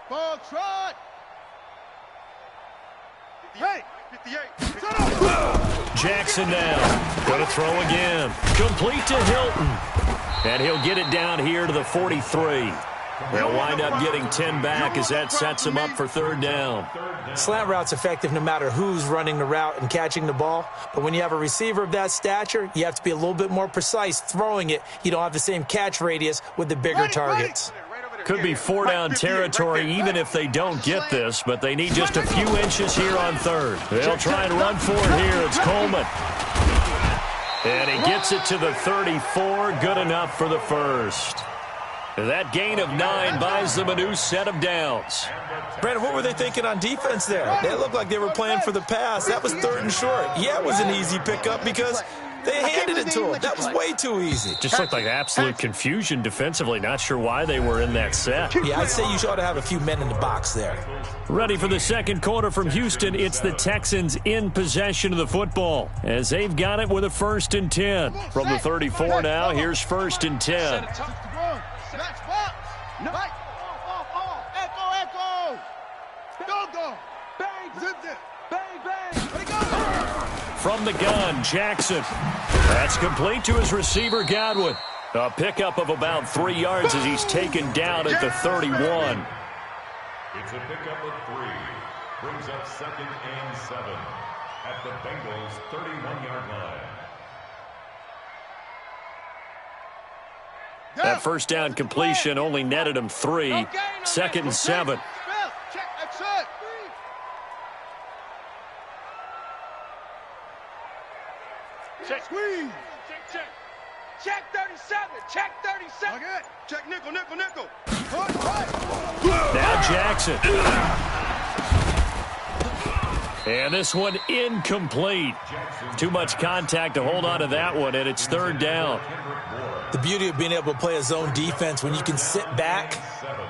Ball trot. Hey, 58. Jackson down. Going to throw again. Complete to Hilton. And he'll get it down here to the 43. They'll wind up getting 10 back as that sets them up for third down. Slant route's effective no matter who's running the route and catching the ball. But when you have a receiver of that stature, you have to be a little bit more precise throwing it. You don't have the same catch radius with the bigger targets. Could be 4-down territory even if they don't get this, but they need just a few inches here on third. They'll try and run for it here. It's Coleman. And he gets it to the 34. Good enough for the first. That gain of 9 buys them a new set of downs. Brandon, what were they thinking on defense there? They looked like they were playing for the pass. That was 3rd and short. Yeah, it was an easy pickup because they handed it to him. That was way too easy. Just looked like absolute confusion defensively. Not sure why they were in that set. Yeah, I'd say you ought to have a few men in the box there. Ready for the second quarter from Houston. It's the Texans in possession of the football as they've got it with a 1st and 10. From the 34 now, here's 1st and 10. No. Echo. Go. Bang. Zip. Bang. From the gun, Jackson. That's complete to his receiver, Godwin. A pickup of about 3 yards as he's taken down at the 31. It's a pickup of 3. Brings up 2nd and 7 at the Bengals' 31-yard line. That 1st down completion only netted him 3. 2nd and 7. Check. Squeeze. Check 37. Check 37. Okay. Check nickel. Now Jackson. And this one incomplete. Too much contact to hold on to that one, and it's 3rd down. The beauty of being able to play a zone defense when you can sit back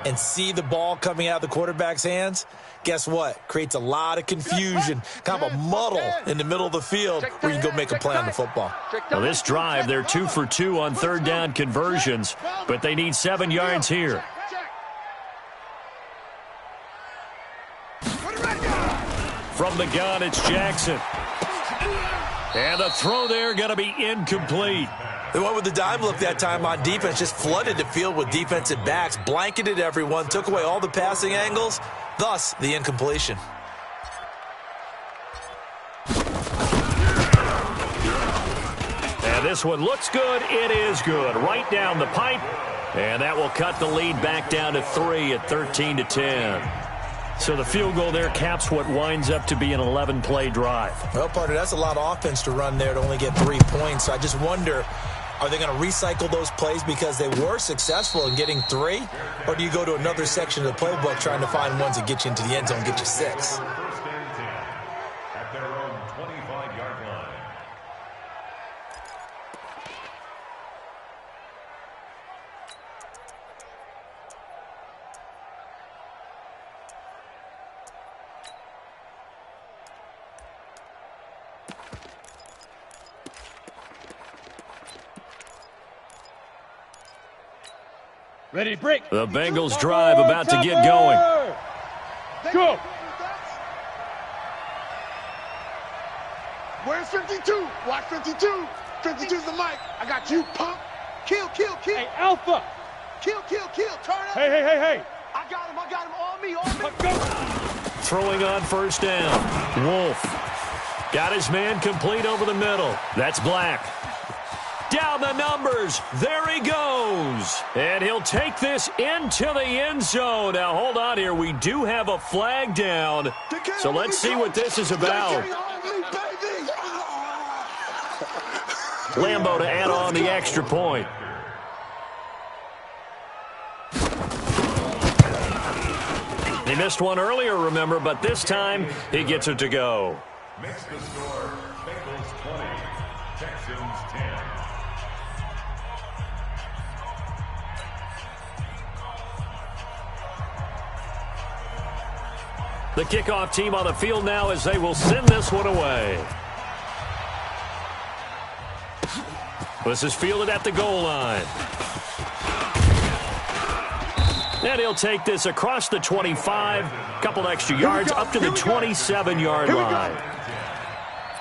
and see the ball coming out of the quarterback's hands, guess what? Creates a lot of confusion, kind of a muddle in the middle of the field where you can go make a play on the football. Well, this drive, they're 2 for 2 on 3rd down conversions, but they need 7 yards here. From the gun, it's Jackson. And the throw there going to be incomplete. They went with the dime look that time on defense, just flooded the field with defensive backs, blanketed everyone, took away all the passing angles, thus the incompletion. And this one looks good. It is good. Right down the pipe. And that will cut the lead back down to 3 at 13-10. So the field goal there caps what winds up to be an 11-play drive. Well, partner, that's a lot of offense to run there to only get 3 points. So I just wonder, are they going to recycle those plays because they were successful in getting 3? Or do you go to another section of the playbook trying to find ones that get you into the end zone and get you 6? 1st and 10 at their own 25-yard line. Ready to break. The Bengals drive about to get going. Go. Where's 52? Watch 52. 52's the mic. I got you, punk. Kill. Hey, Alpha. Kill. Turn up. Hey. I got him. On me. Go. Throwing on 1st down. Wolf. Got his man complete over the middle. That's Black. Down the numbers. There he goes. And he'll take this into the end zone. Now, hold on here. We do have a flag down. So let's see what this is about. Lambo to add on the extra point. He missed one earlier, remember, but this time he gets it to go. Makes the score Bengals 20, Texans 10. The kickoff team on the field now as they will send this one away. This is fielded at the goal line. And he'll take this across the 25, a couple extra yards, up to the 27-yard line.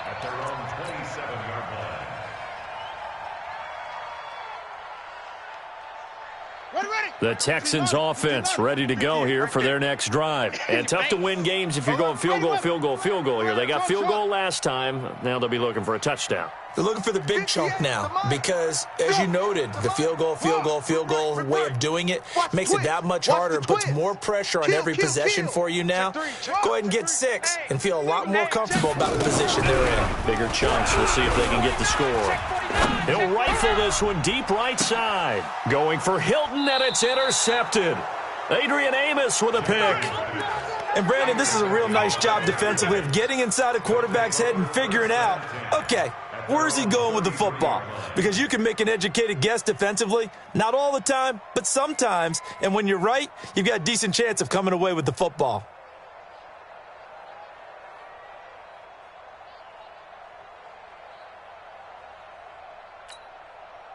At their own 27-yard line. The Texans offense ready to go here for their next drive. And tough to win games if you're going field goal, field goal, field goal here. They got field goal last time. Now they'll be looking for a touchdown. They're looking for the big chunk now because, as you noted, the field goal way of doing it makes it that much harder and puts more pressure on every possession for you now. Go ahead and get 6 and feel a lot more comfortable about the position they're in. Bigger chunks. We'll see if they can get the score. He'll rifle this one deep right side. Going for Hilton, and it's intercepted. Adrian Amos with a pick. And, Brandon, this is a real nice job defensively of getting inside a quarterback's head and figuring out, okay, where's he going with the football? Because you can make an educated guess defensively, not all the time, but sometimes. And when you're right, you've got a decent chance of coming away with the football.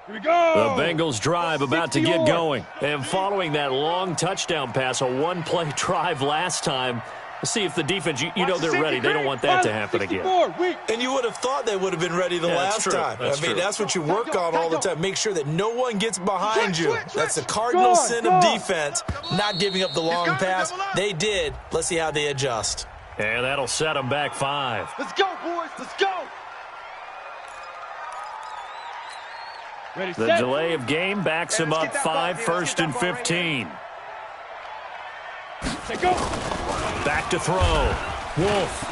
Here we go. The Bengals drive about to get going. And following that long touchdown pass, a one-play drive last time, let's see if the defense, you know they're ready. They don't want that to happen again. And you would have thought they would have been ready the last time. That's what you work on all the time. Make sure that no one gets behind you. That's the cardinal sin of defense, not giving up the long pass. They did. Let's see how they adjust. And that'll set them back 5. Let's go, boys. Let's go. The delay of game backs him up 5, 1st and 15. Back to throw. Wolf.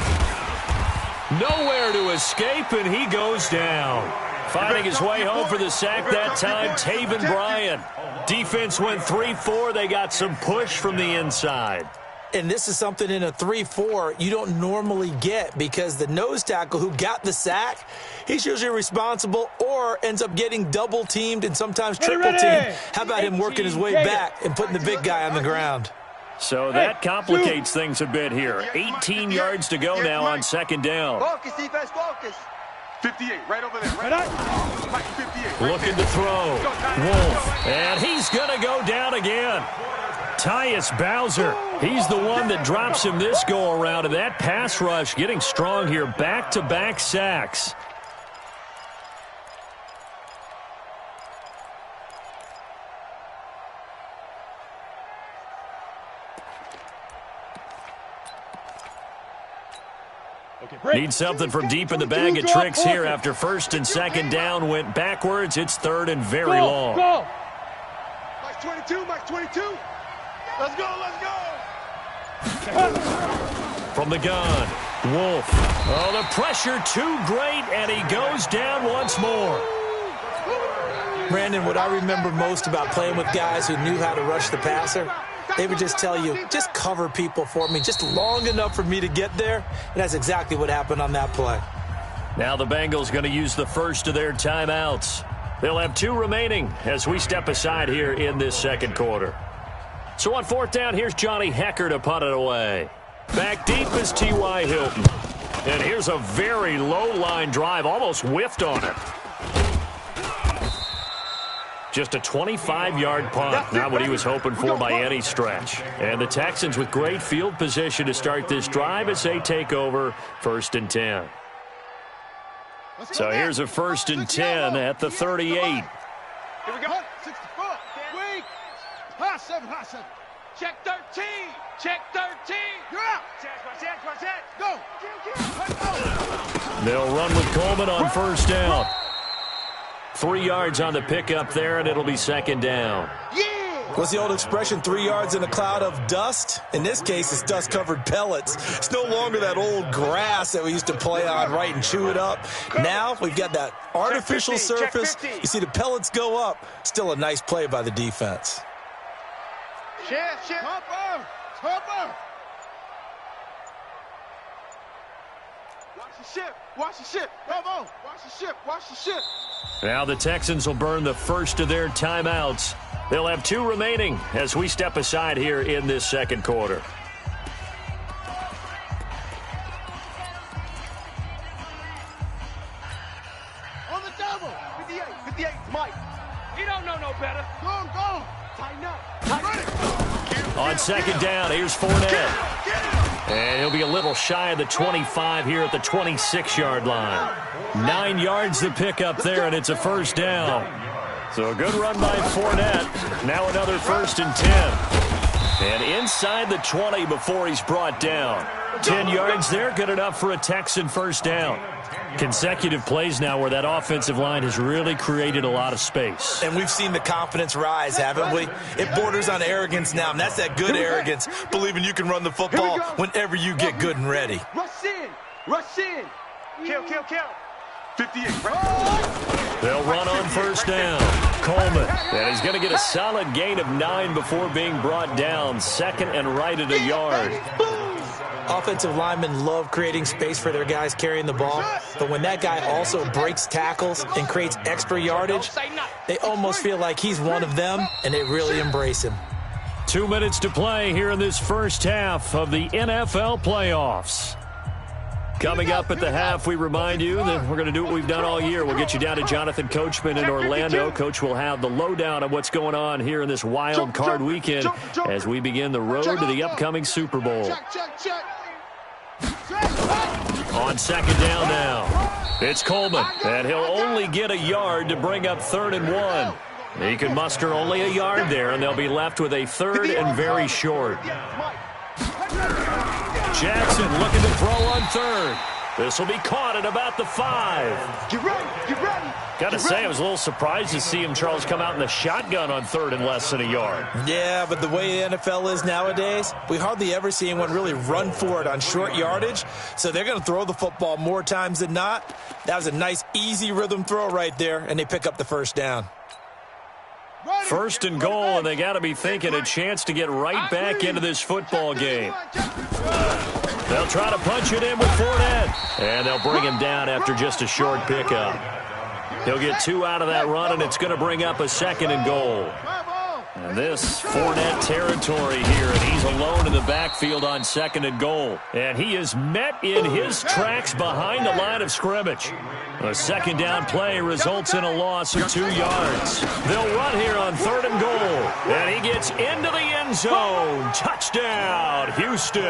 Nowhere to escape, and he goes down. Finding his way home for the sack that time, Taven Bryan. Defense went 3-4. They got some push from the inside. And this is something in a 3-4 you don't normally get because the nose tackle who got the sack, he's usually responsible or ends up getting double-teamed and sometimes triple-teamed. How about him working his way back and putting the big guy on the ground? So that complicates things a bit here. 18 yards to go now on 2nd down. Focus, defense, focus. 58, right over there. Right 58. Looking to throw. Wolf. And he's going to go down again. Tyus Bowser, he's the one that drops him this go-around, and that pass rush getting strong here. Back-to-back sacks. Need something from deep in the bag of tricks here after 1st and 2nd down went backwards. It's 3rd and very long. Mike 22, Mike 22. Let's go, let's go. From the gun, Wolf. Oh, the pressure too great, and he goes down once more. Brandon, what I remember most about playing with guys who knew how to rush the passer, they would just tell you, just cover people for me, just long enough for me to get there. And that's exactly what happened on that play. Now the Bengals going to use the first of their timeouts. They'll have 2 remaining as we step aside here in this 2nd quarter. So on 4th down, here's Johnny Hecker to punt it away. Back deep is T.Y. Hilton. And here's a very low-line drive, almost whiffed on it. Just a 25-yard punt, not what he was hoping for by any stretch. And the Texans with great field position to start this drive as they take over 1st and 10. So here's a 1st and 10 at the 38. Here we go. 64. Wait. High 7, high 7. Check 13. Check 13. You're out. Go. They'll run with Coleman on 1st down. 3 yards on the pickup there, and it'll be 2nd down. What's the old expression, 3 yards in a cloud of dust? In this case, it's dust-covered pellets. It's no longer that old grass that we used to play on, right, and chew it up. Now we've got that artificial surface. You see the pellets go up. Still a nice play by the defense. Topper. Watch the ship. Bravo. Watch the ship. Now the Texans will burn the first of their timeouts. They'll have 2 remaining as we step aside here in this 2nd quarter. On the double. 58, Mike. He don't know no better. Go. Tighten up. Ready. On second down, here's Fournette. And he'll be a little shy of the 25 here at the 26-yard line. 9 yards to pick up there, and it's a first down. So a good run by Fournette. Now another 1st and 10. And inside the 20 before he's brought down. 10 yards there, good enough for a Texan first down. Consecutive plays now where that offensive line has really created a lot of space. And we've seen the confidence rise, haven't we? It borders on arrogance now, and that's that good arrogance, believing you can run the football whenever you get good and ready. Rush in. Rush in. Kill. 58. They'll run on first down. Coleman. And he's going to get a solid gain of 9 before being brought down. 2nd and right at a yard. Offensive linemen love creating space for their guys carrying the ball, but when that guy also breaks tackles and creates extra yardage, they almost feel like he's one of them, and they really embrace him. 2 minutes to play here in this first half of the NFL playoffs. Coming up at the half, we remind you that we're going to do what we've done all year. We'll get you down to Jonathan Coachman in Orlando. Coach will have the lowdown of what's going on here in this wild card weekend as we begin the road to the upcoming Super Bowl. On second down now, it's Coleman, and he'll only get a yard to bring up 3rd and 1. He can muster only a yard there, and they'll be left with a 3rd and very short. Jackson looking to throw on 3rd. This will be caught at about the 5. Get ready. Got to say, I was a little surprised to see him, Charles, come out in the shotgun on 3rd and less than a yard. Yeah, but the way the NFL is nowadays, we hardly ever see anyone really run for it on short yardage, so they're going to throw the football more times than not. That was a nice, easy rhythm throw right there, and they pick up the first down. 1st and goal, and they got to be thinking a chance to get right back into this football game. They'll try to punch it in with Fournette, and they'll bring him down after just a short pickup. He'll get 2 out of that run, and it's going to bring up a 2nd and goal. And this Fournette territory here, and he's alone in the backfield on 2nd and goal. And he is met in his tracks behind the line of scrimmage. A 2nd down play results in a loss of 2 yards. They'll run here on 3rd and goal. And he gets into the end zone. Touchdown, Houston.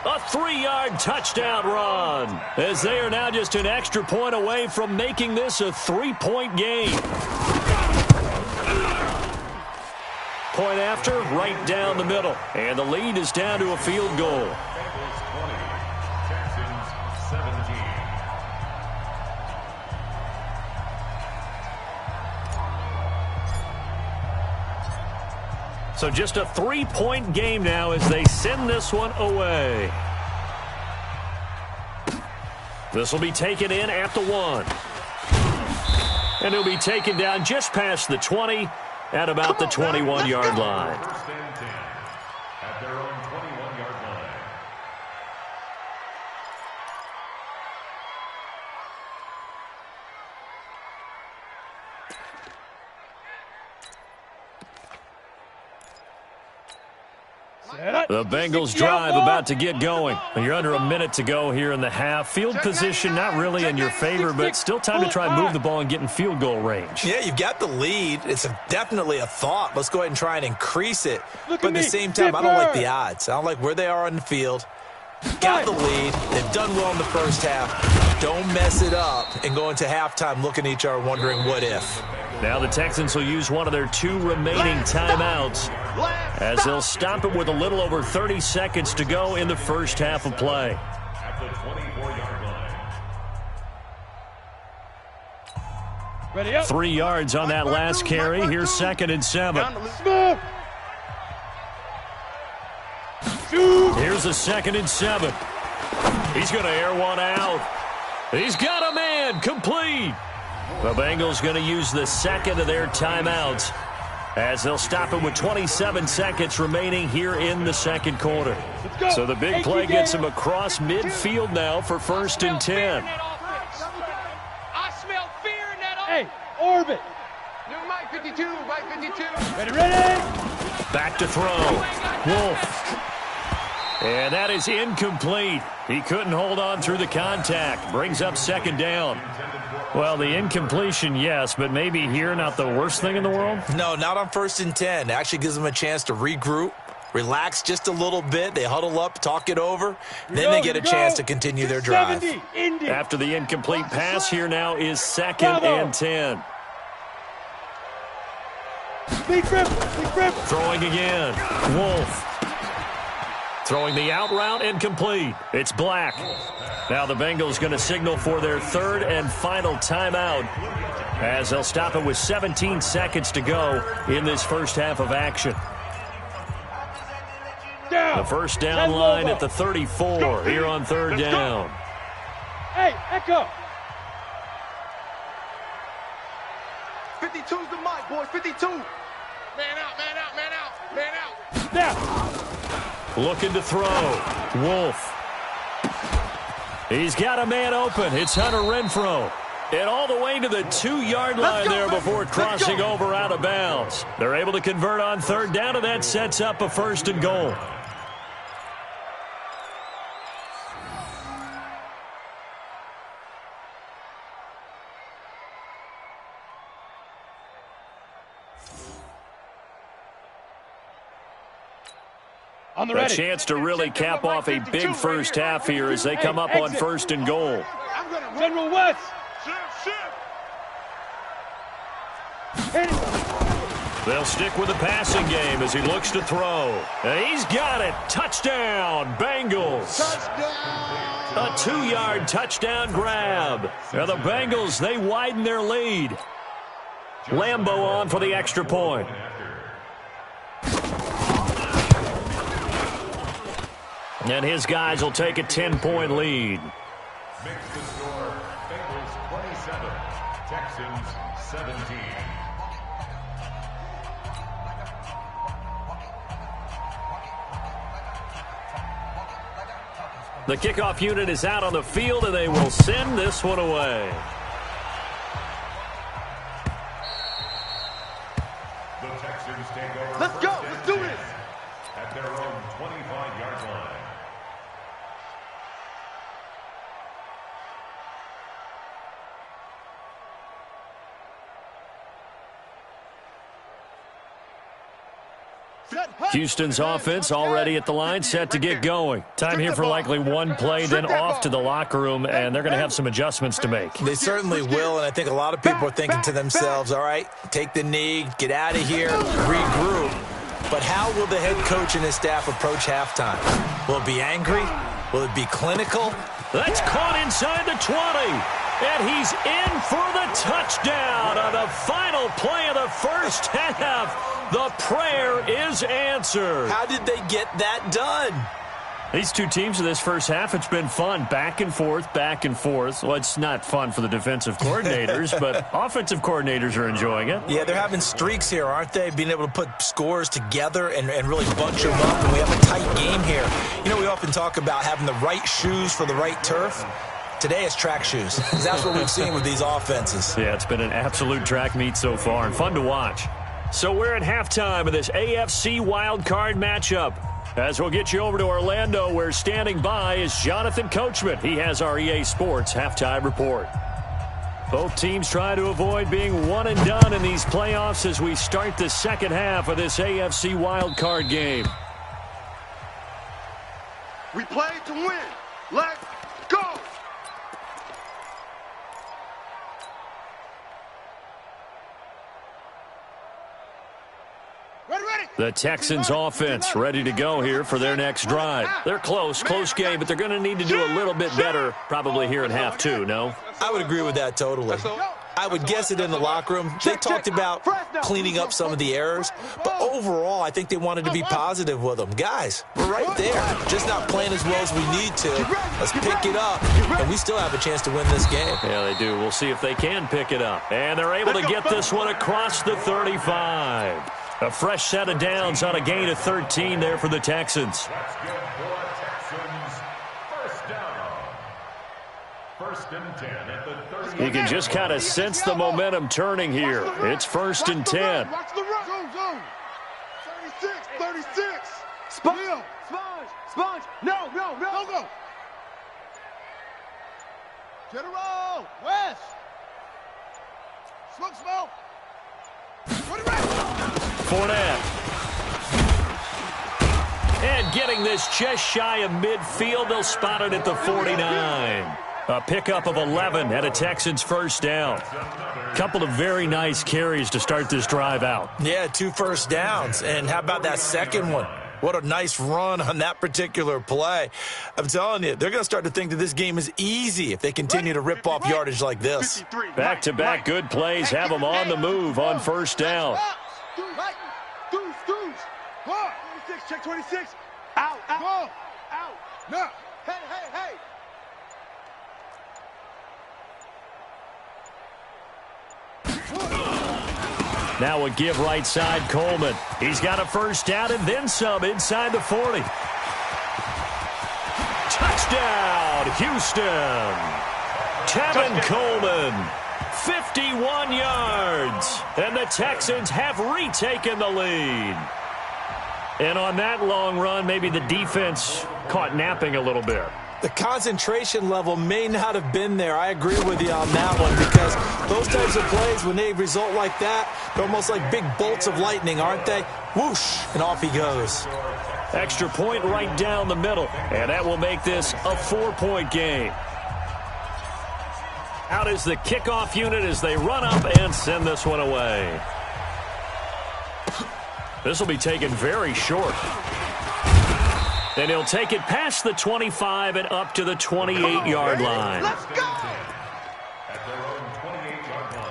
A 3-yard touchdown run, as they are now just an extra point away from making this a 3-point game. Point after, right down the middle. And the lead is down to a field goal. Bengals 20, Texans 17. So just a 3-point game now as they send this one away. This will be taken in at the 1. And it'll be taken down just past the 20 at about the 21-yard line. First and 10 at their own 21-yard line. The Bengals drive about to get going. You're under a minute to go here in the half. Field position not really in your favor, but still time to try and move the ball and get in field goal range. Yeah, you've got the lead. It's definitely a thought. Let's go ahead and try and increase it. But at the same time, I don't like the odds. I don't like where they are on the field. Got the lead. They've done well in the first half. Don't mess it up and go into halftime looking at each other wondering what if. Now the Texans will use one of their 2 remaining timeouts as they'll stop it with a little over 30 seconds to go in the first half of play. At the 24-yard line. Ready up. 3 yards on that last carry. Here's 2nd and 7. Here's a 2nd and 7. He's going to air one out. He's got a man complete. The Bengals going to use the 2nd of their timeouts as they'll stop it with 27 seconds remaining here in the 2nd quarter. So the big play gets him across midfield now for 1st and 10. I smell fear in that offense. Hey, orbit. New Mike 52, Mike 52. Ready. Back to throw. Wolf. And that is incomplete. He couldn't hold on through the contact. Brings up 2nd down. Well, the incompletion, yes, but maybe here not the worst thing in the world? No, not on 1st and 10. It actually gives them a chance to regroup, relax just a little bit. They huddle up, talk it over. Then they get a chance to continue their drive. After the incomplete pass, here now is 2nd and 10. Big rip. Throwing again. Wolf. Throwing the out route incomplete. It's Black. Now the Bengals going to signal for their 3rd and final timeout as they'll stop it with 17 seconds to go in this first half of action. The first down line at the 34 here on 3rd down. Hey, Echo. 52's the mic, boy. 52. Man out. Now. Looking to throw. Wolf. He's got a man open. It's Hunter Renfrow. And all the way to the 2-yard line there before crossing over out of bounds. They're able to convert on 3rd down, and that sets up a 1st and goal. A chance to really cap off a big first half here as they come up on 1st and goal. General West. They'll stick with the passing game as he looks to throw. And he's got it. Touchdown, Bengals. A 2-yard touchdown grab. Now the Bengals, they widen their lead. Lambo on for the extra point. And his guys will take a 10-point lead. Makes the score Bengals 27, Texans 17. The kickoff unit is out on the field, and they will send this one away. The Texans take over. Let's go. Let's do this. At their own 25-yard line. Houston's offense already at the line, set to get going. Time here for likely one play, then off to the locker room, and they're going to have some adjustments to make. They certainly will, and I think a lot of people are thinking to themselves, all right, take the knee, get out of here, regroup. But how will the head coach and his staff approach halftime? Will it be angry? Will it be clinical? That's caught inside the 20. And he's in for the touchdown on the final play of the first half. The prayer is answered. How did they get that done? These two teams in this first half, it's been fun. Back and forth, back and forth. Well, it's not fun for the defensive coordinators, but offensive coordinators are enjoying it. Yeah, they're having streaks here, aren't they? Being able to put scores together and really bunch them up. And we have a tight game here. You know, we often talk about having the right shoes for the right turf. Today it's track shoes. That's what we've seen with these offenses. Yeah, it's been an absolute track meet so far and fun to watch. So we're at halftime of this AFC wildcard matchup. As we'll get you over to Orlando, where standing by is Jonathan Coachman. He has our EA Sports halftime report. Both teams try to avoid being one and done in these playoffs as we start the second half of this AFC wildcard game. We play to win. Let's go. The Texans offense ready to go here for their next drive. They're close game, but they're going to need to do a little bit better probably here in half two, no? I would agree with that totally. I would guess it in the locker room. They talked about cleaning up some of the errors, but overall, I think they wanted to be positive with them. Guys, we're right there. Just not playing as well as we need to. Let's pick it up, and we still have a chance to win this game. Yeah, they do. We'll see if they can pick it up. And they're able to get this one across the 35. A fresh set of downs on a gain of 13 there for the Texans. That's good for Texans. First down. First and 10 at the 30. You can just kind of sense the momentum turning here. It's 1st and 10. Watch the run. Zone. 36. Sponge. No. Go. General West. Smoke, smoke. Fournette. And getting this just shy of midfield, they'll spot it at the 49. A pickup of 11 and a Texans first down. Couple of very nice carries to start this drive out. Yeah, 2 first downs. And how about that second one? What a nice run on that particular play. I'm telling you, they're going to start to think that this game is easy if they continue to rip off yardage like this. Back-to-back good plays have them on the move on first down. Check 26. Out. Out. No. Hey. Now a give right side, Coleman. He's got a first down and then some inside the 40. Touchdown, Houston. Tevin Coleman, 51 yards. And the Texans have retaken the lead. And on that long run, maybe the defense caught napping a little bit. The concentration level may not have been there. I agree with you on that one because those types of plays, when they result like that, they're almost like big bolts of lightning, aren't they? Whoosh, and off he goes. Extra point right down the middle, and that will make this a 4-point game. Out is the kickoff unit as they run up and send this one away. This will be taken very short. And he'll take it past the 25 and up to the 28-yard line. Let's go! At their own 28-yard line.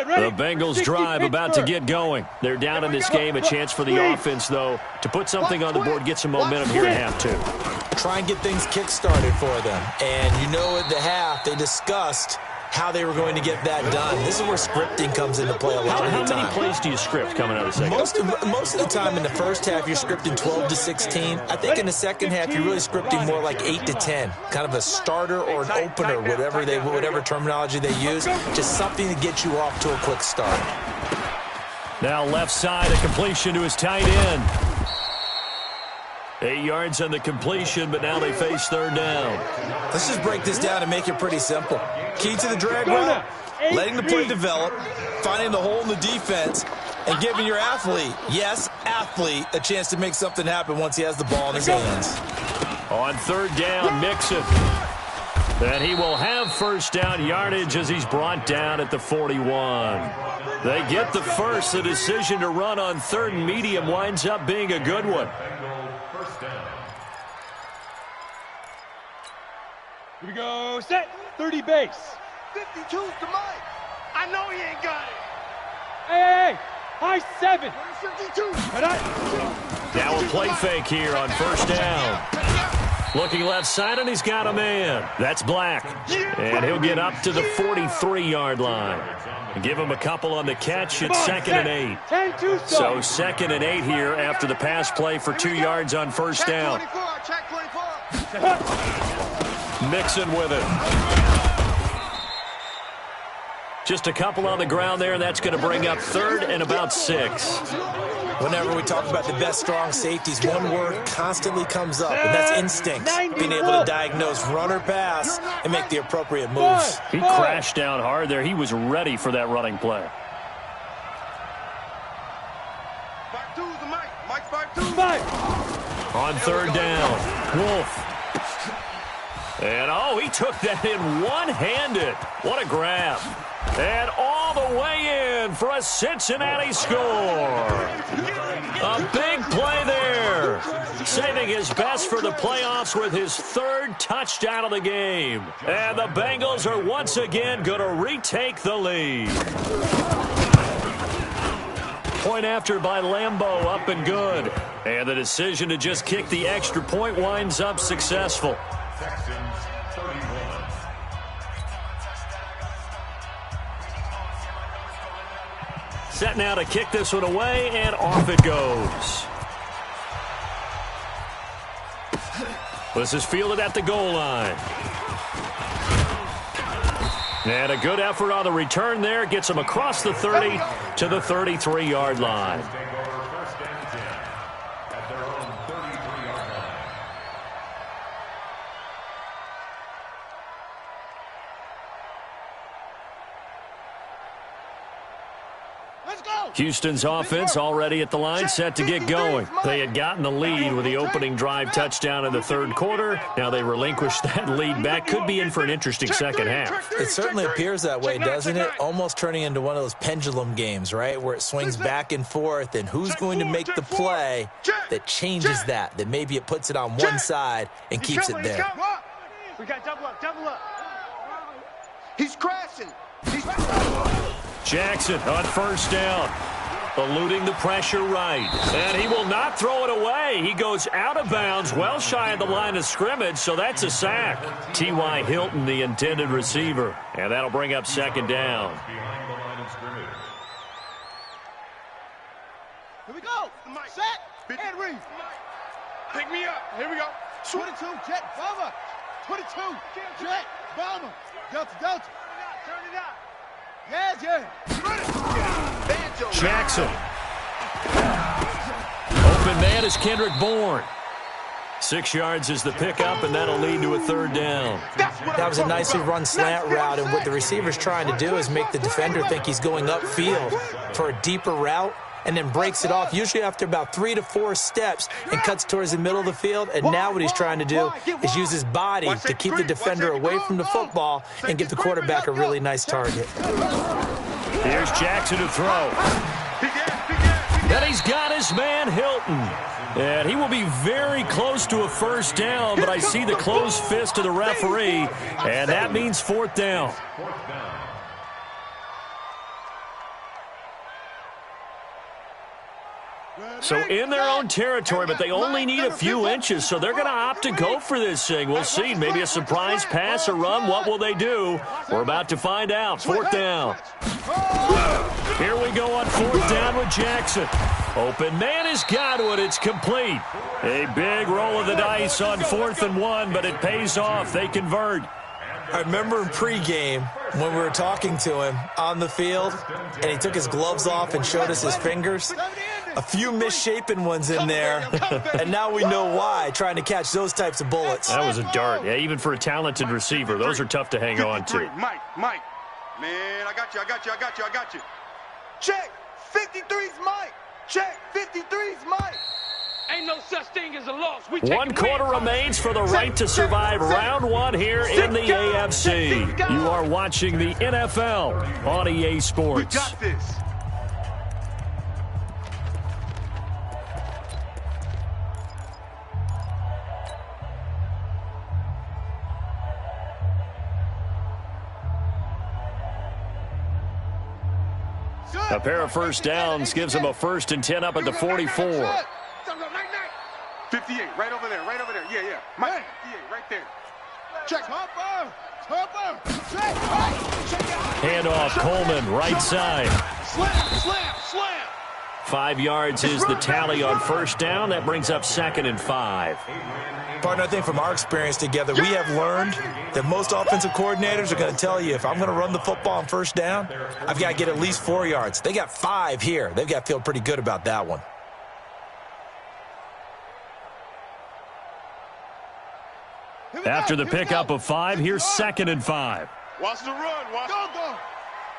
The Bengals drive about to get going. They're down in this game. A chance for the offense, though, to put something on the board, get some momentum here at half 2. Try and get things kick-started for them. And you know at the half, they discussed how they were going to get that done. This is where scripting comes into play a lot of the time. How many plays do you script coming out of the second? Most of the time in the first half, you're scripting 12 to 16. I think in the second half, you're really scripting more like 8 to 10. Kind of a starter or an opener, whatever terminology they use. Just something to get you off to a quick start. Now left side, a completion to his tight end. 8 yards on the completion, but now they face third down. Let's just break this down and make it pretty simple. Key to the drag route, letting the play develop, finding the hole in the defense, and giving your athlete, a chance to make something happen once he has the ball in his hands. On third down, Mixon. And he will have first down yardage as he's brought down at the 41. They get the first. The decision to run on third and medium winds up being a good one. Here we go. Set. 30 base. 52's to Mike. I know he ain't got it. Hey. High 7. 52. Now a play fake here on first down. Looking left side, and he's got a man. That's Black. And he'll get up to the 43-yard line. And give him a couple on the catch. It's 2nd and 8. So 2nd and 8 here after the pass play for 2 yards on first down. Check 24. Mixon with it. Just a couple on the ground there, and that's going to bring up third and about 6. Whenever we talk about the best strong safeties, one word constantly comes up, and that's instinct. Being able to diagnose run or pass and make the appropriate moves. He crashed down hard there. He was ready for that running play. 5-2's to Mike. Mike 5-2. On third down, Wolf. And, he took that in one-handed. What a grab. And all the way in for a Cincinnati score. A big play there. Saving his best for the playoffs with his 3rd touchdown of the game. And the Bengals are once again going to retake the lead. Point after by Lambeau, up and good. And the decision to just kick the extra point winds up successful. Texans 31. Set now to kick this one away, and off it goes. This is fielded at the goal line. And a good effort on the return there. Gets him across the 30 to the 33-yard line. Houston's offense already at the line, set to get going. They had gotten the lead with the opening drive touchdown in the third quarter. Now they relinquished that lead back. Could be in for an interesting second half. It certainly appears that way, doesn't it? Almost turning into one of those pendulum games, right, where it swings back and forth, and who's going to make the play that changes that maybe it puts it on one side and keeps it there. We got double up. He's crashing. Jackson on first down, eluding the pressure right. And he will not throw it away. He goes out of bounds, well shy of the line of scrimmage, so that's a sack. T.Y. Hilton, the intended receiver. And that'll bring up second down. Behind the line of scrimmage. Here we go. Set. And read. Pick me up. Here we go. 22, jet, bomber. 22, jet, bomber. Delta. Turn it out. Yeah. Jackson. Open man is Kendrick Bourne. 6 yards is the pickup, and that'll lead to a third down. That was a nicely run slant route, and what the receiver's trying to do is make the defender think he's going upfield for a deeper route, and then breaks it off, usually after about 3 to 4 steps, and cuts towards the middle of the field. And now what he's trying to do is use his body to keep the defender away from the football and give the quarterback a really nice target. Here's Jackson to throw. Then he's got his man, Hilton. And he will be very close to a first down, but I see the closed fist of the referee, and that means fourth down. So in their own territory, but they only need a few inches, so they're going to opt to go for this thing. We'll see. Maybe a surprise pass or run. What will they do? We're about to find out. Fourth down. Here we go on fourth down with Jackson. Open man is Godwin. It's complete. A big roll of the dice on 4th and 1, but it pays off. They convert. I remember in pregame when we were talking to him on the field, and he took his gloves off and showed us his fingers. A few misshapen ones in there, and now we know why, trying to catch those types of bullets. That was a dart. Yeah, even for a talented receiver, those are tough to hang on to. Mike. Man, I got you. Check. 53's Mike. Check. 53's Mike. Ain't no such thing as a loss. One quarter remains for the right to survive round 1 here in the AFC. You are watching the NFL on EA Sports. We got this. A pair of first downs gives them a 1st and 10 up at the 44. 58, right over there. Yeah. Mike, 58, right there. Check. Handoff, Coleman, right side. Slam. 5 yards is the tally on first down. That brings up 2nd and 5. Partner, I think from our experience together, we have learned that most offensive coordinators are going to tell you, if I'm going to run the football on first down, I've got to get at least 4 yards. They got 5 here. They've got to feel pretty good about that one. After the pickup of 5, here's 2nd and 5. Watch the run. Go.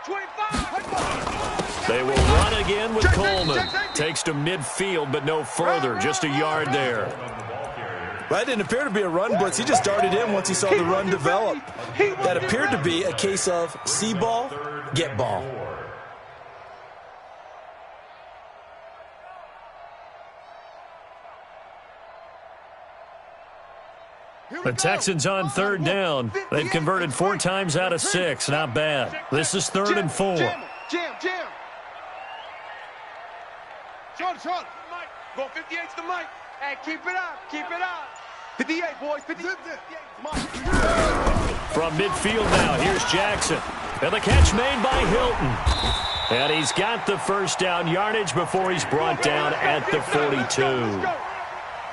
25. They will run again with Coleman. Takes to midfield, but no further. Just a yard there. That didn't appear to be a run blitz. He just darted in once he saw the run develop. That appeared to be a case of see ball, get ball. The Texans on 3rd down. They've converted 4 times out of 6. Not bad. This is 3rd and 4. Jam. Short. Mike. Go 58's the Mike. Hey, keep it up. 58, boys. 58. From midfield now, here's Jackson. And the catch made by Hilton. And he's got the first down yardage before he's brought down at the 42.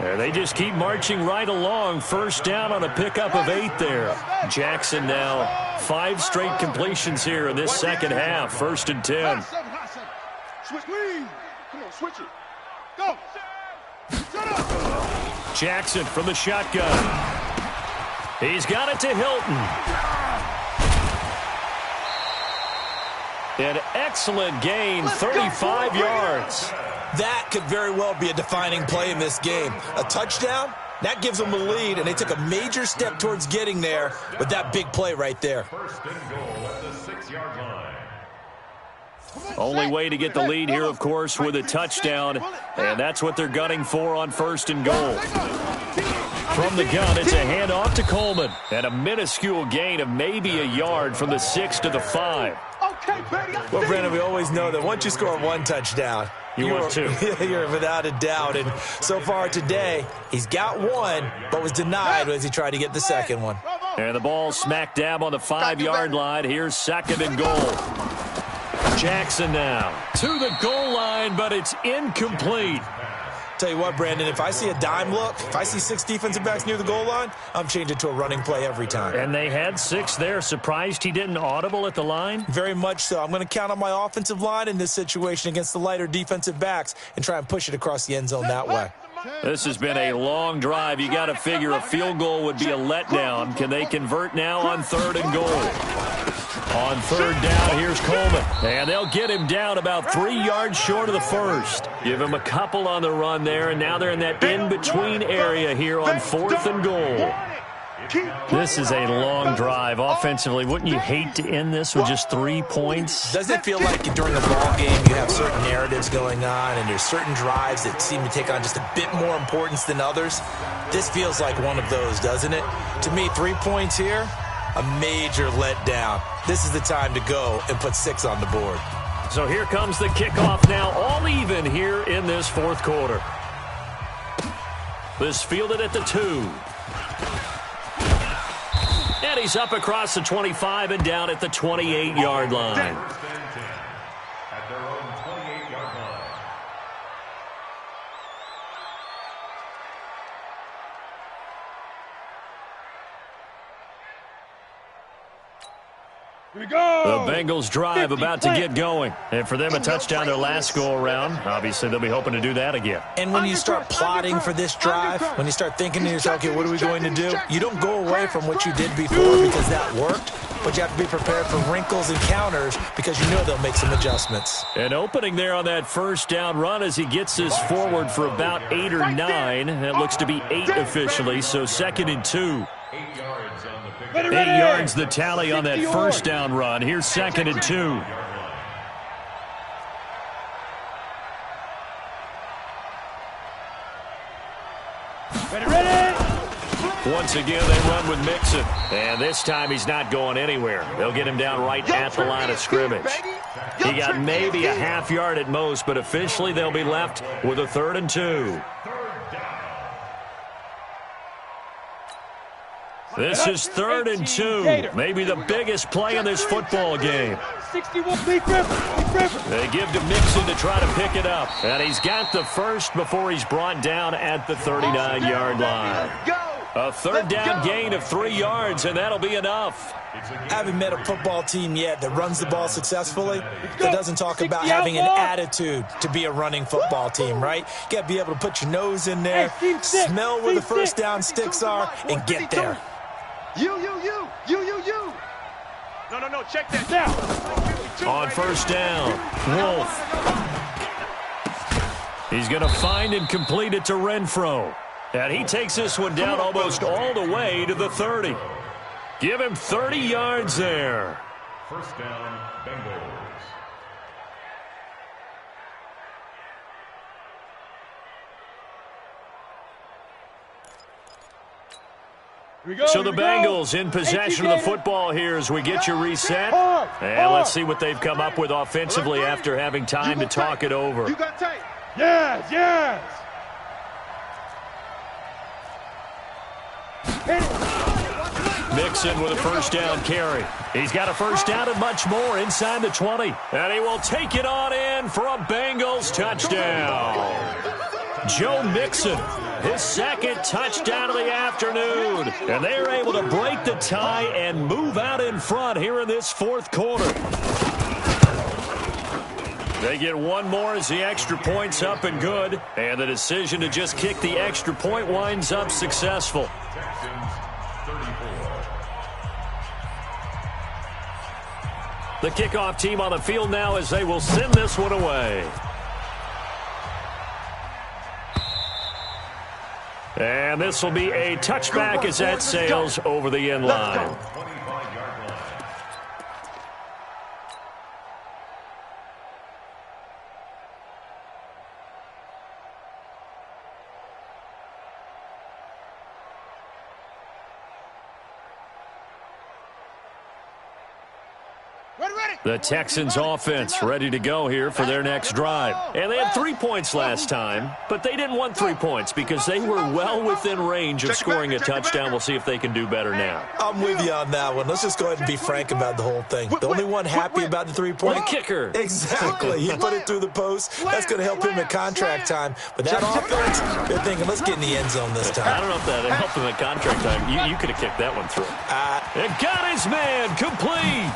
They just keep marching right along. First down on a pickup of 8 there. Jackson now 5 straight completions here in this second half. 1st and 10. Switch. Come on, switch it. Go. Shut up. Jackson from the shotgun. He's got it to Hilton. An excellent gain, 35 yards. That could very well be a defining play in this game. A touchdown, that gives them a lead, and they took a major step towards getting there with that big play right there. 1st and goal at the 6-yard line. Only way to get the lead here, of course, with a touchdown, and that's what they're gunning for on 1st and goal. From the gun, it's a handoff to Coleman, and a minuscule gain of maybe a yard from the 6 to the 5. Well, Brandon, we always know that once you score 1 touchdown, you're 2. You're without a doubt. And so far today, he's got 1, but was denied as he tried to get the second one. And the ball smack dab on the 5-yard line. Here's 2nd and goal. Jackson now to the goal line, but it's incomplete. Tell you what, Brandon, if I see a dime look, if I see 6 defensive backs near the goal line, I'm changing to a running play every time. And they had 6 there. Surprised he didn't audible at the line? Very much so. I'm going to count on my offensive line in this situation against the lighter defensive backs and try and push it across the end zone that way. This has been a long drive. You got to figure a field goal would be a letdown. Can they convert now on 3rd and goal? On 3rd down, here's Coleman. And they'll get him down about 3 yards short of the 1st. Give him a couple on the run there, and now they're in that in-between area here on 4th and goal. This is a long drive offensively. Wouldn't you hate to end this with just 3 points? Doesn't it feel like during a ball game you have certain narratives going on and there's certain drives that seem to take on just a bit more importance than others? This feels like one of those, doesn't it? To me, 3 points here, a major letdown. This is the time to go and put 6 on the board. So here comes the kickoff now, all even here in this 4th quarter. This fielded at the 2. And he's up across the 25 and down at the 28-yard line. At their own 28-yard line. Here we go. The Bengals drive about to get going. And for them, a touchdown their last go-around. Obviously, they'll be hoping to do that again. And when you start plotting for this drive, when you start thinking to yourself, okay, what are we going to do? You don't go away from what you did before because that worked, but you have to be prepared for wrinkles and counters because you know they'll make some adjustments. An opening there on that 1st down run as he gets this forward for about 8 or 9. It looks to be 8 officially, so 2nd and 2. 8 yards on the pick. 8 yards the tally on that 1st down run. Here's 2nd and 2. Once again, they run with Mixon. And this time he's not going anywhere. They'll get him down right at the line of scrimmage. He got maybe a half yard at most, but officially they'll be left with a 3rd and 2. This is 3rd and 2. Maybe the biggest play in this football game. They give to Mixon to try to pick it up. And he's got the first before he's brought down at the 39-yard line. A 3rd down gain of 3 yards, and that'll be enough. I haven't met a football team yet that runs the ball successfully that doesn't talk about having an attitude to be a running football team, right? You got to be able to put your nose in there, smell where the 1st down sticks are, and get there. You. No, check that down. On 1st down, Wolf. He's going to find and complete it to Renfro. And he takes this one down almost all the way to the 30. Give him 30 yards there. 1st down, Bengals. So the Bengals in possession of the football here as we get you reset. And let's see what they've come up with offensively after having time to talk it over. You got tape. Yes. Mixon with a 1st down carry. He's got a 1st down and much more inside the 20. And he will take it on in for a Bengals touchdown. Joe Mixon his second touchdown of the afternoon. And they are able to break the tie and move out in front here in this fourth quarter. They get one more as the extra point's up and good. And the decision to just kick the extra point winds up successful. The kickoff team on the field now as they will send this one away. And this will be a touchback as that sails over the end line. The Texans offense ready to go here for their next drive. And they had 3 points last time, but they didn't want 3 points because they were well within range of scoring a touchdown. We'll see if they can do better now. I'm with you on that one. Let's just go ahead and be frank about the whole thing. The only one happy about the 3-point. The kicker. Exactly. He put it through the post. That's going to help him at contract time. But that offense, they're thinking, let's get in the end zone this time. I don't know if that helped him at contract time. You could have kicked that one through. And got his man complete.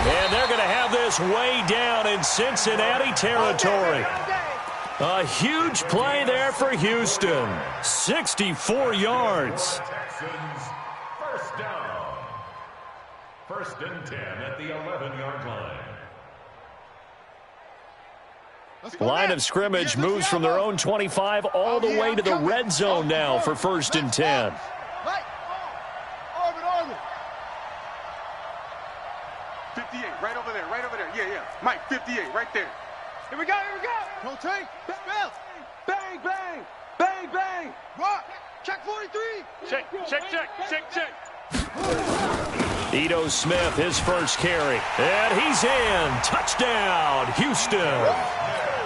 And they're going to have this way down in Cincinnati territory. A huge play there for Houston. 64 yards. Texans, first down. First and 10 at the 11-yard line. Line of scrimmage moves from their own 25 all the way to the red zone now for first and 10. 58, right over there, yeah. Mike, 58, right there. Here we go. Don't take, spell. Bang, bang, bang, bang. Rock, check 43. Check. Ito Smith, his first carry. And he's in. Touchdown, Houston.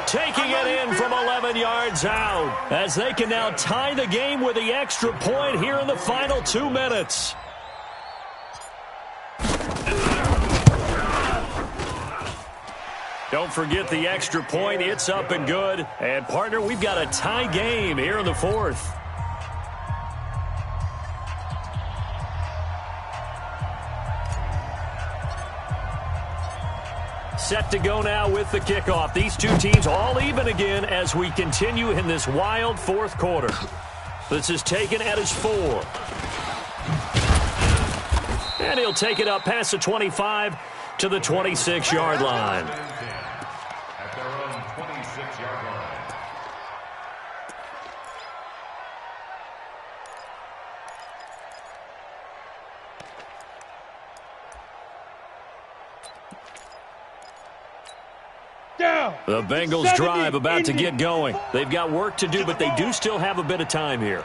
Taking it in from 11 yards out as they can now tie the game with the extra point here in the final 2 minutes. Don't forget the extra point. It's up and good. And, partner, we've got a tie game here in the fourth. Set to go now with the kickoff. These two teams all even again as we continue in this wild fourth quarter. This is taken at his 4. And he'll take it up past the 25 to the 26-yard line. At their own 26-yard line. The Bengals drive about to get going. They've got work to do, but they do still have a bit of time here.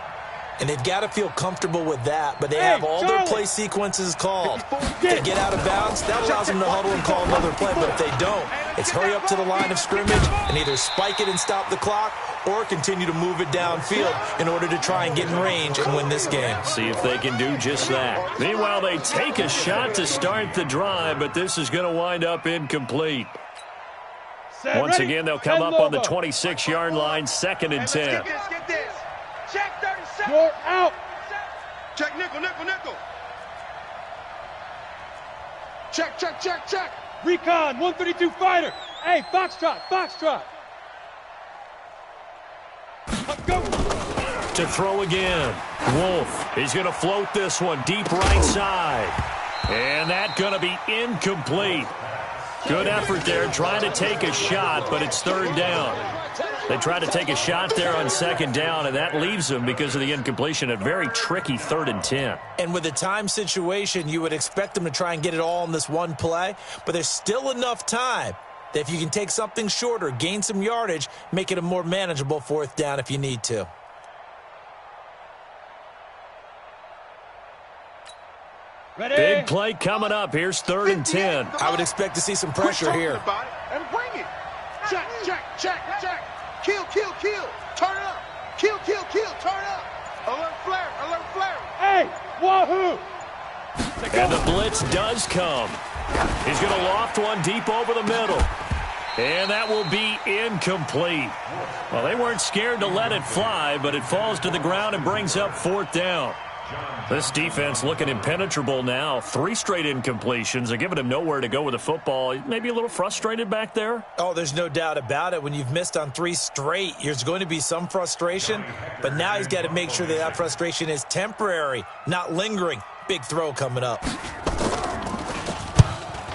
And they've got to feel comfortable with that, but they have all their play sequences called. If they get out of bounds, that allows them to huddle and call another play, but if they don't, it's hurry up to the line of scrimmage and either spike it and stop the clock or continue to move it downfield in order to try and get in range and win this game. See if they can do just that. Meanwhile, they take a shot to start the drive, but this is going to wind up incomplete. Once again, they'll come up on the 26-yard line, 2nd and 10. Get this. Check 37. You're out. Check nickel. Check. Recon, 132 fighter. Hey, Foxtrot. Let's go. To throw again. Wolf. He's going to float this one deep right side. And that's going to be incomplete. Good effort there, trying to take a shot, but it's 3rd down. They try to take a shot there on 2nd down, and that leaves them, because of the incompletion, a very tricky 3rd and 10. And with the time situation, you would expect them to try and get it all in this one play, but there's still enough time that if you can take something shorter, gain some yardage, make it a more manageable 4th down if you need to. Ready? Big play coming up. Here's 3rd and 10. I would expect to see some pressure here. And bring it. Check. Kill. Turn it up. Kill. Turn it up. Alert flare. Hey, wahoo. And the blitz does come. He's going to loft one deep over the middle. And that will be incomplete. Well, they weren't scared to let it fly, but it falls to the ground and brings up 4th down. This defense looking impenetrable now. 3 straight incompletions. They're giving him nowhere to go with the football. Maybe a little frustrated back there? Oh, there's no doubt about it. When you've missed on 3 straight, there's going to be some frustration. But now he's got to make sure that frustration is temporary, not lingering. Big throw coming up.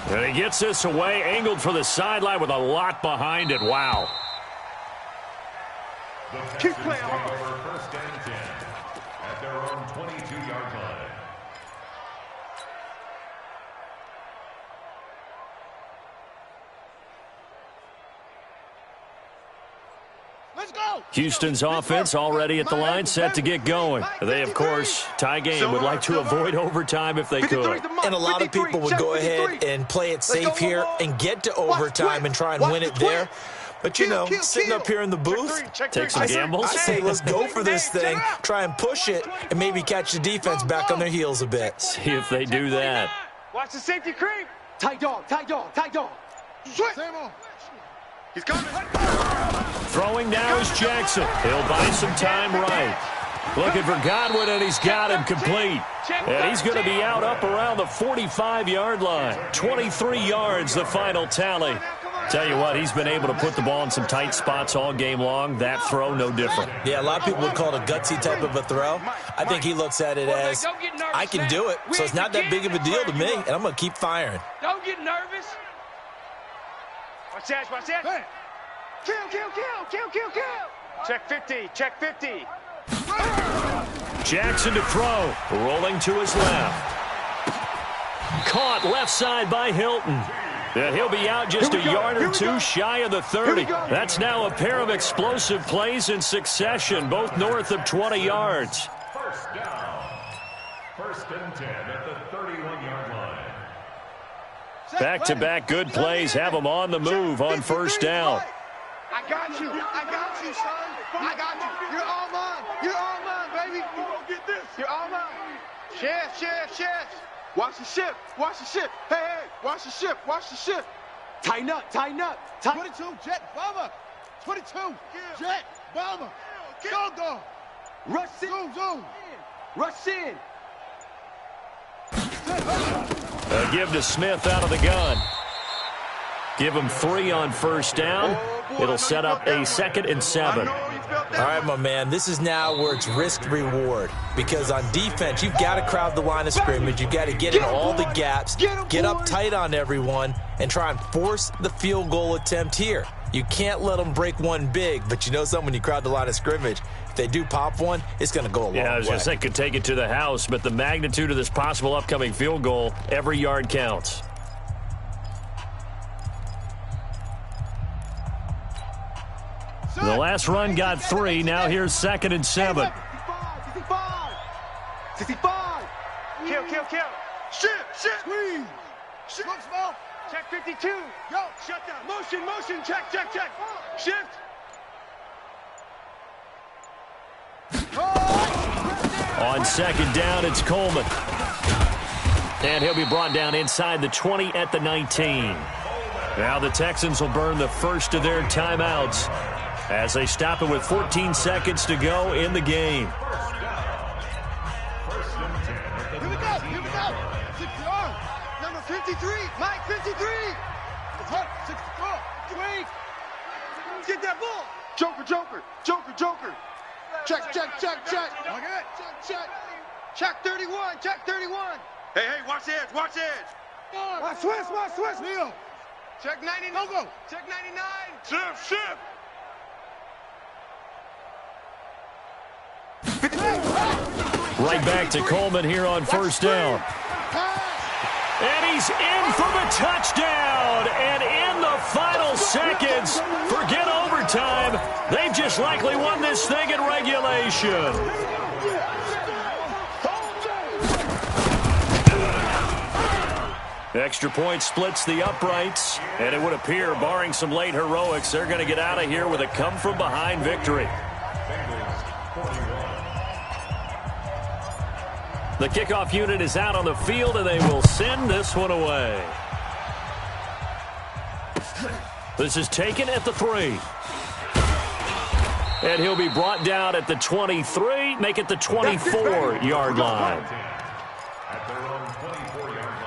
And he gets this away, angled for the sideline with a lot behind it. Wow. Keep playing hard. 1st and 10 at their own 22-yard line. Let's go. Houston's offense already at the line, set to get going. They, of course, tie game, would like to avoid overtime if they could. And a lot of people would go ahead and play it safe here and get to overtime and try and win it there. But, you know, sitting up here in the booth, take some gambles. I say let's go for this thing, try and push it, and maybe catch the defense back on their heels a bit. See if they do that. Watch the safety creep. Tight dog, tight dog, tight dog. He's coming. Throwing now is Jackson. He'll buy some time right. Looking for Godwin, and he's got him complete. And he's going to be out up around the 45-yard line. 23 yards, the final tally. Tell you what, he's been able to put the ball in some tight spots all game long. That throw, no different. Yeah, a lot of people would call it a gutsy type of a throw. I think he looks at it as, I can do it, so it's not that big of a deal to me, and I'm going to keep firing. Don't get nervous. Watch that, watch that. Kill, kill, kill, kill, kill, kill. Check 50, check 50. Jackson to throw, rolling to his left. Caught left side by Hilton. And he'll be out just a yard or two shy of the 30. That's now a pair of explosive plays in succession, both north of 20 yards. 1st down. 1st and 10 at the 31-yard line. Back-to-back good plays have them on the move on 1st down. I got you, son. I got you. You're all mine. You're all mine, baby. You gonna get this. You're all mine. Chef. Watch the ship. Watch the ship. Hey, watch the ship. Watch the ship. Tighten up, tighten up. 22, jet, bomber. 22, jet, bomber. Go. Rush in. Zoom. Rush in. A give to Smith out of the gun. Give him 3 on 1st down. It'll set up a 2nd and 7. All right, my man, this is now where it's risk-reward. Because on defense, you've got to crowd the line of scrimmage. You've got to get in all the gaps, get up tight on everyone, and try and force the field goal attempt here. You can't let them break one big, but you know something, when you crowd the line of scrimmage, if they do pop one, it's going to go a long way. Yeah, I was going to say, could take it to the house, but the magnitude of this possible upcoming field goal, every yard counts. The last run got 3. Now here's 2nd and 7. 65. Kill. Shit. Squeeze. Look small. Check 52. Go. Shut down. Motion. Check. Shift. On 2nd down, it's Coleman. And he'll be brought down inside the 20 at the 19. Now the Texans will burn the first of their timeouts as they stop it with 14 seconds to go in the game. Here we go. 6 yards. Number 53. Mike 53. It's hot. 64. Wait. Get that ball. Joker. Check. Okay. Check 31. Hey, watch the edge. Watch Swiss. Leo. Check 99. Go. Check 99. Shift. Right back to Coleman here on 1st down. And he's in for the touchdown. And in the final seconds, forget overtime. They've just likely won this thing in regulation. Extra point splits the uprights. And it would appear, barring some late heroics, they're going to get out of here with a come-from-behind victory. The kickoff unit is out on the field, and they will send this one away. This is taken at the 3. And he'll be brought down at the 23, make it the 24-yard line. At their own 24-yard line.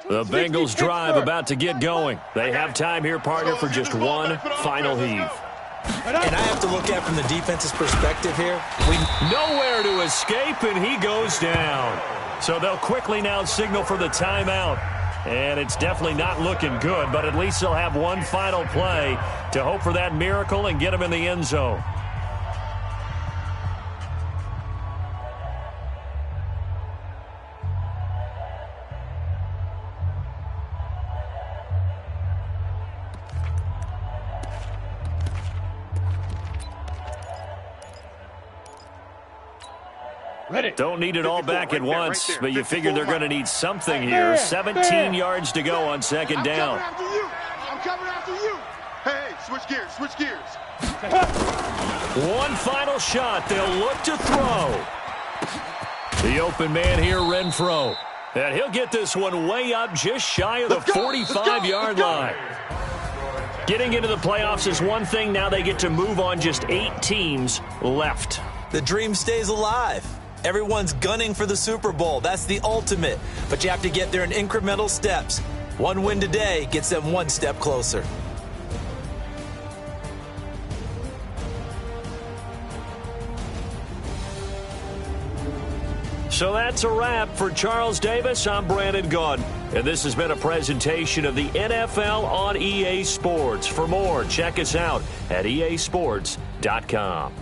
The Bengals drive about to get going. They have time here, partner, for just one final heave. And I have to look at from the defense's perspective here. Nowhere to escape, and he goes down. So they'll quickly now signal for the timeout. And it's definitely not looking good, but at least they'll have one final play to hope for that miracle and get him in the end zone. Don't need it all back at once, but you figure they're going to need something here. 17 yards to go on second down. I'm coming after you. Hey, switch gears. One final shot. They'll look to throw. The open man here, Renfro. And he'll get this one way up just shy of the 45-yard line. Getting into the playoffs is one thing. Now they get to move on. Just 8 teams left. The dream stays alive. Everyone's gunning for the Super Bowl. That's the ultimate. But you have to get there in incremental steps. One win today gets them one step closer. So that's a wrap for Charles Davis. I'm Brandon Gaudin, and this has been a presentation of the NFL on EA Sports. For more, check us out at easports.com.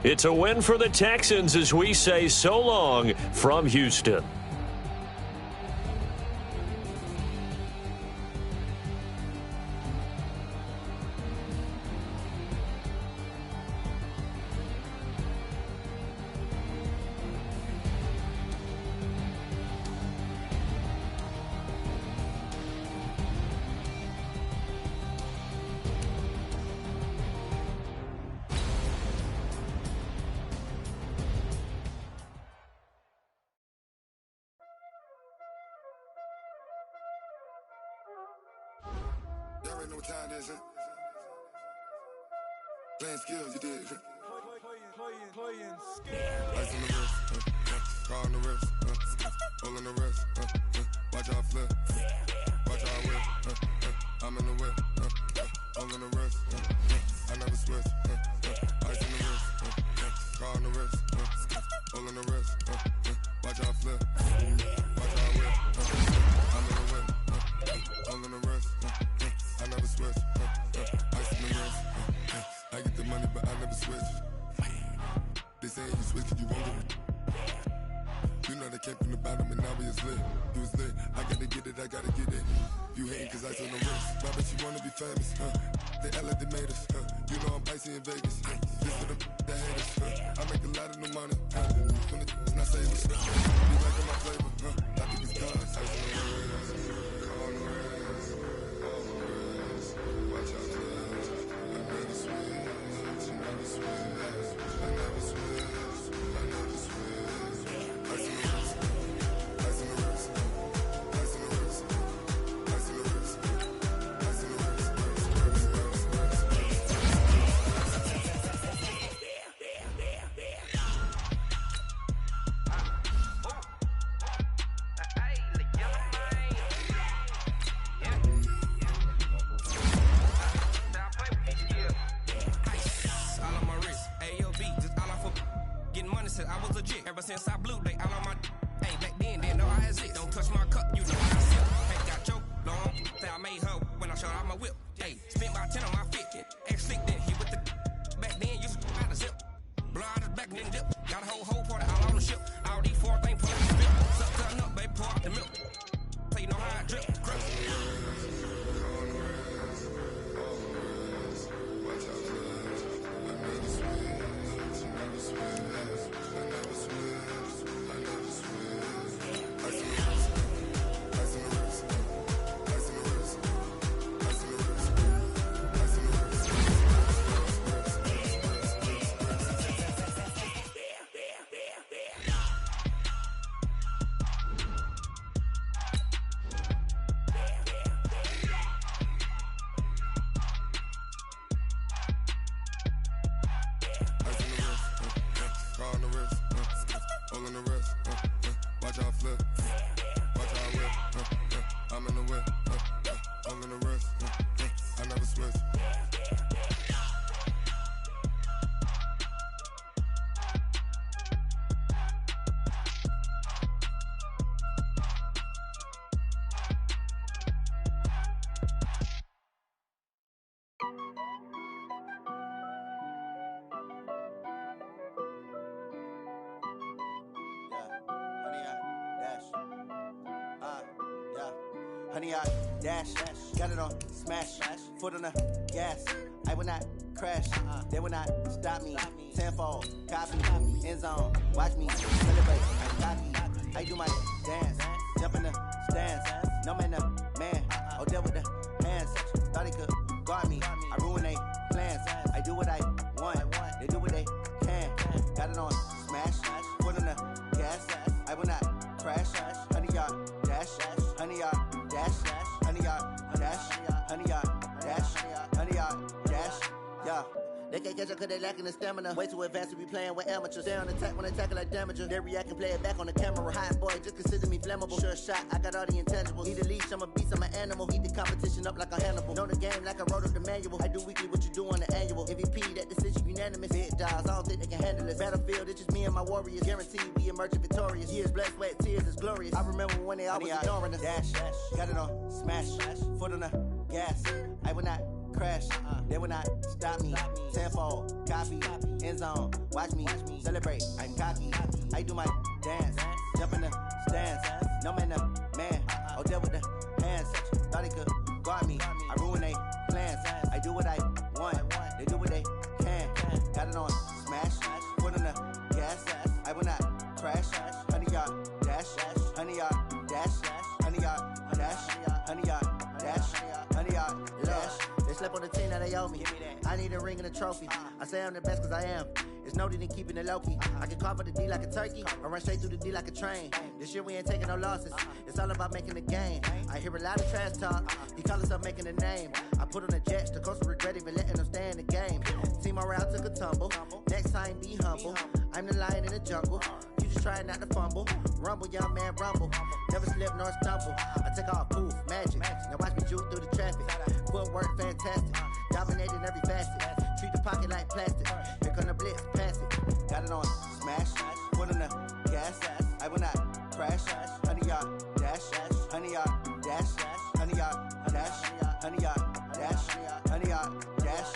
It's a win for the Texans as we say so long from Houston. Y'all already know what time it is, huh? Playing skills, you did. Playing skills. Ice on the wrist, car on the wrist, hole in the wrist, watch out flip, watch out whip, I'm in the whip, hole in the wrist, I never switch, ice on the wrist, car on the wrist, hole in the wrist, watch out flip, watch out whip, I'm in the whip, hole in the wrist, I never switch, ice on the wrist, I get the money but I never switch. They saying you switch cause you won't get it. You know they came from the bottom and now we is lit. You was lit, I gotta get it, I gotta get it. You hating cause ice on the wrist. Why bet you wanna be famous, They act like they made us, You know I'm icy in Vegas, This for the that hate us, I make a lot of new money, When the not savers, You liking my flavor, I think it's God's. Ice on the wrist, on the wrist, on the wrist. Watch out, cuz I never switch, I never switch. I never switch, I never switch. Ice in the wrist, ice in the wrist, ice in the wrist, ice in the wrist, ice in the wrist, watch y'all flip. Watch y'all whip. I'm in the whip. I'm in the wrist. I never switch. Honey, I dash, got it on smash, foot on the gas. I will not crash, they will not stop me. Tenfold, copy, end zone, watch me celebrate. I'm cocky, I do my dance, jump in the stands. No man, man, oh there with the hands. Thought he could guard me, I ruin they plans. I do what I want, they do what they can. Got it on smash, foot on the gas. I will not crash, honey, y'all dash, honey, y'all dash, honey, y'all dash, honey, y'all dash, honey, y'all dash, yeah. They can't catch up cause they lacking the stamina. Way too advanced to be playing with amateurs. Stay on attack when attacking like damager. They react and play it back on the camera. Hot boy, just consider me flammable. Sure shot, I got all the intangibles. Need a leash, I'm a beast, I'm an animal. Eat the competition up like a Hannibal. Know the game like I wrote up the manual. I do weekly what you do on the annual. MVP, that decision unanimous. Big dogs, I don't think they can handle this. Battlefield, it's just me and my warriors. Guaranteed we emerging victorious. Years, blood, sweat, tears, it's glorious. I remember when they always ignoring us. Dash, got it on smash, foot on the gas. I will not crash, they will not stop me. Tenfold, copy, end zone, watch me celebrate. I'm cocky, I do my dance, jump in the stands. No man, man, oh there with the hands. Thought he could guard me, I ruin they plans. I do what I want, they do what they can. Got it on smash, foot on the gas. I will not crash, honey y'all dash, honey y'all dash, honey y'all dash, honey y'all dash, honey y'all dash. They slept on the team that they owe me. I need a ring and a trophy. I say I'm the best cause I am. It's noted in keeping it low-key. I can carve up the D like a turkey or run straight through the D like a train. This year we ain't taking no losses. It's all about making a game. I hear a lot of trash talk. He call himself making a name. I put on the Jets. The coach will regret even letting them stay in the game. Team morale took a tumble. Next time be humble. I'm the lion in the jungle. You just try not to fumble. Rumble, young man, rumble. Never slip nor stumble. I take off, poof, magic. Now watch me juke through the traffic. Footwork fantastic. Dominating every facet. Treat the pocket like plastic. Here come the blitz, pass it. Got it on smash. Foot on the gas. I will not crash. Honey, y'all dash. Honey, y'all dash. Honey, y'all dash. Honey, y'all dash. Honey, y'all dash.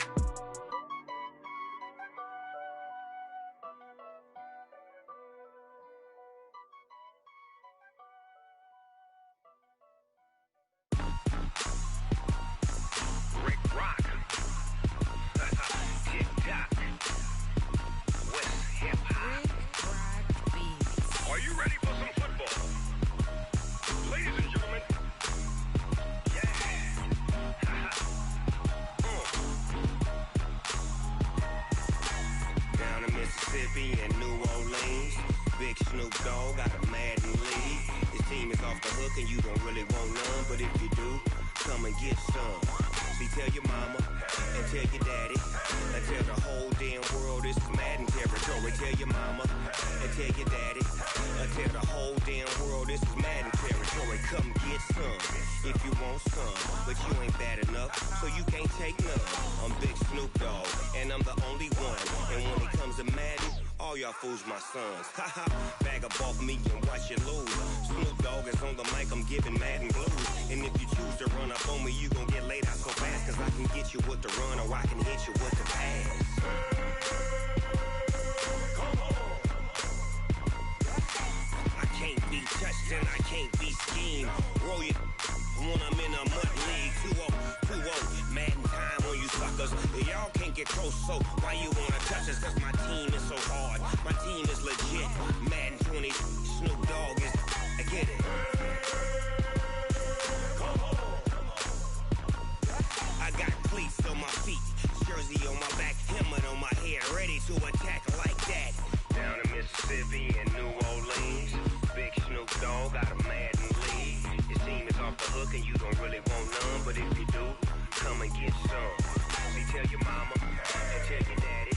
And New Orleans, Big Snoop Dogg got a Madden lead. His team is off the hook and you don't really want none, but if you do, come and get some. See, tell your mama and tell your daddy and tell the whole damn world this is Madden territory. Tell your mama and tell your daddy and tell the whole damn world this is Madden territory. Come get some if you want some, but you ain't bad enough, so you can't take none. I'm Big Snoop Dogg and I'm the only one, and when it comes to Madden, all y'all fools my sons. Haha, bag up off me and watch you lose. Snoop Dogg is on the mic, I'm giving Madden blues. And if you choose to run up on me, you gon' get laid out so fast, cause I can get you with the run or I can hit you with the pass. Come on. I can't be touched and I can't be schemed. Roll you when I'm in a mud league. 2-0, Madden time on you suckers. Y'all can't get close, so why you wanna touch us? Cause my team is so hard, my team is legit. Madden 20, Snoop Dogg is, I get it. Come on. I got cleats on my feet, jersey on my back, helmet on my head, ready to attack like that. Down in Mississippi and New Orleans, Big Snoop Dogg got a Madden lead. His team is off the hook and you don't really want none, but if you do, come and get some. See, tell your mama and tell your daddy